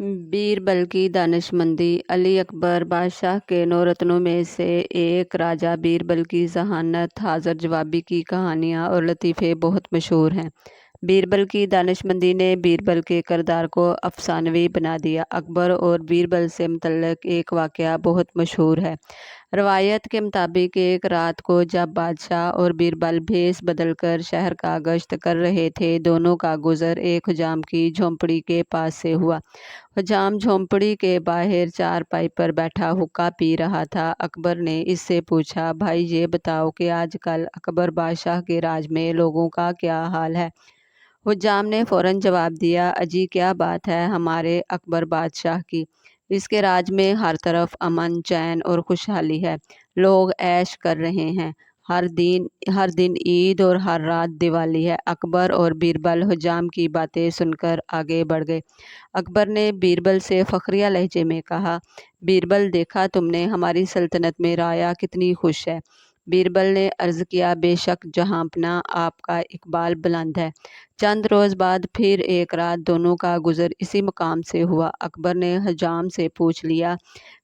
बीरबल की दानिशमंदी। अली अकबर बादशाह के 9 रत्नों में से एक राजा बीरबल की जहानत, हाज़र जवाबी की कहानियाँ और लतीफ़े बहुत मशहूर हैं। बीरबल की दानिशमंदी ने बीरबल के किरदार को अफसानवी बना दिया। अकबर और बीरबल से मुतल्लिक़ एक वाक़या बहुत मशहूर है। रवायत के मुताबिक एक रात को जब बादशाह और बीरबल भेस बदलकर शहर का गश्त कर रहे थे, दोनों का गुज़र एक हुजाम की झोंपड़ी के पास से हुआ। हुजाम झोंपड़ी के बाहर चारपाई पर बैठा हुक्का पी रहा था। अकबर ने इससे पूछा, भाई ये बताओ कि आजकल अकबर बादशाह के राज में लोगों का क्या हाल है। हुज्जाम ने फ़ौरन जवाब दिया, अजी क्या बात है हमारे अकबर बादशाह की। इसके राज में हर तरफ अमन, चैन और खुशहाली है। लोग ऐश कर रहे हैं। हर दिन ईद और हर रात दिवाली है। अकबर और बीरबल हुज्जाम की बातें सुनकर आगे बढ़ गए। अकबर ने बीरबल से फ़खरिया लहजे में कहा, बीरबल देखा तुमने, हमारी सल्तनत में राया कितनी खुश है। बीरबल ने अर्ज़ किया, बेशक जहाँपना आपका इकबाल बुलंद है। चंद रोज़ बाद फिर एक रात दोनों का गुज़र इसी मकाम से हुआ। अकबर ने हुज्जाम से पूछ लिया,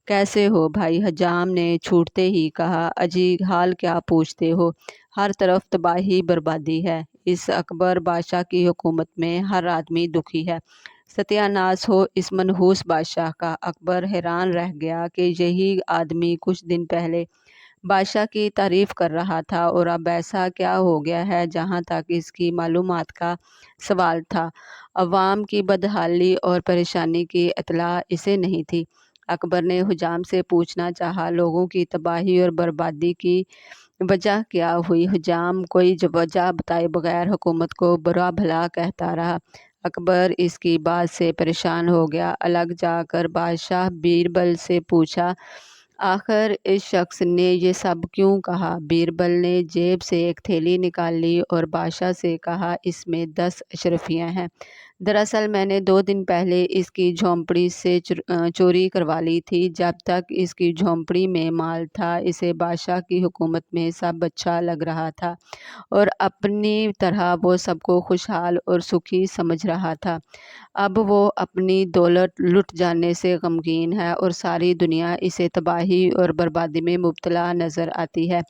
कैसे हो भाई। हुज्जाम ने छूटते ही कहा, अजी हाल क्या पूछते हो, हर तरफ तबाही बर्बादी है। इस अकबर बादशाह की हुकूमत में हर आदमी दुखी है। सत्यानाश हो इस मनहूस बादशाह का। अकबर हैरान रह गया कि यही आदमी कुछ दिन पहले बादशाह की तारीफ़ कर रहा था और अब ऐसा क्या हो गया है जहाँ तक इसकी मालूमात का सवाल था। अवाम की बदहाली और परेशानी की इत्तला इसे नहीं थी। अकबर ने हुजाम से पूछना चाहा, लोगों की तबाही और बर्बादी की वजह क्या हुई। हुजाम कोई वजह बताए बगैर हुकूमत को बुरा भला कहता रहा। अकबर इसकी बात से परेशान हो गया। अलग जाकर बादशाह बीरबल से पूछा, आखिर इस शख्स ने ये सब क्यों कहा। बीरबल ने जेब से एक थैली निकाल ली और बादशाह से कहा, इसमें 10 अशरफियाँ हैं। दरअसल मैंने 2 दिन पहले इसकी झोंपड़ी से चोरी करवा ली थी। जब तक इसकी झोंपड़ी में माल था, इसे बादशाह की हुकूमत में सब अच्छा लग रहा था और अपनी तरह वो सबको खुशहाल और सुखी समझ रहा था। अब वो अपनी दौलत लुट जाने से गमगीन है और सारी दुनिया इसे तबाही और बर्बादी में मुब्तला नज़र आती है।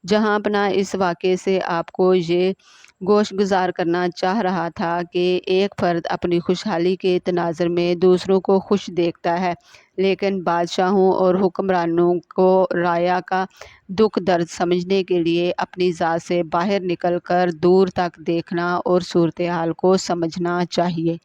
जहाँ अपना इस वाक़े से आपको ये गोशगुजार करना चाह रहा था कि एक फ़र्द अपनी खुशहाली के तनाज़ुर में दूसरों को खुश देखता है, लेकिन बादशाहों और हुक्मरानों को राया का दुख दर्द समझने के लिए अपनी ज़ात से बाहर निकल कर दूर तक देखना और सूरत हाल को समझना चाहिए।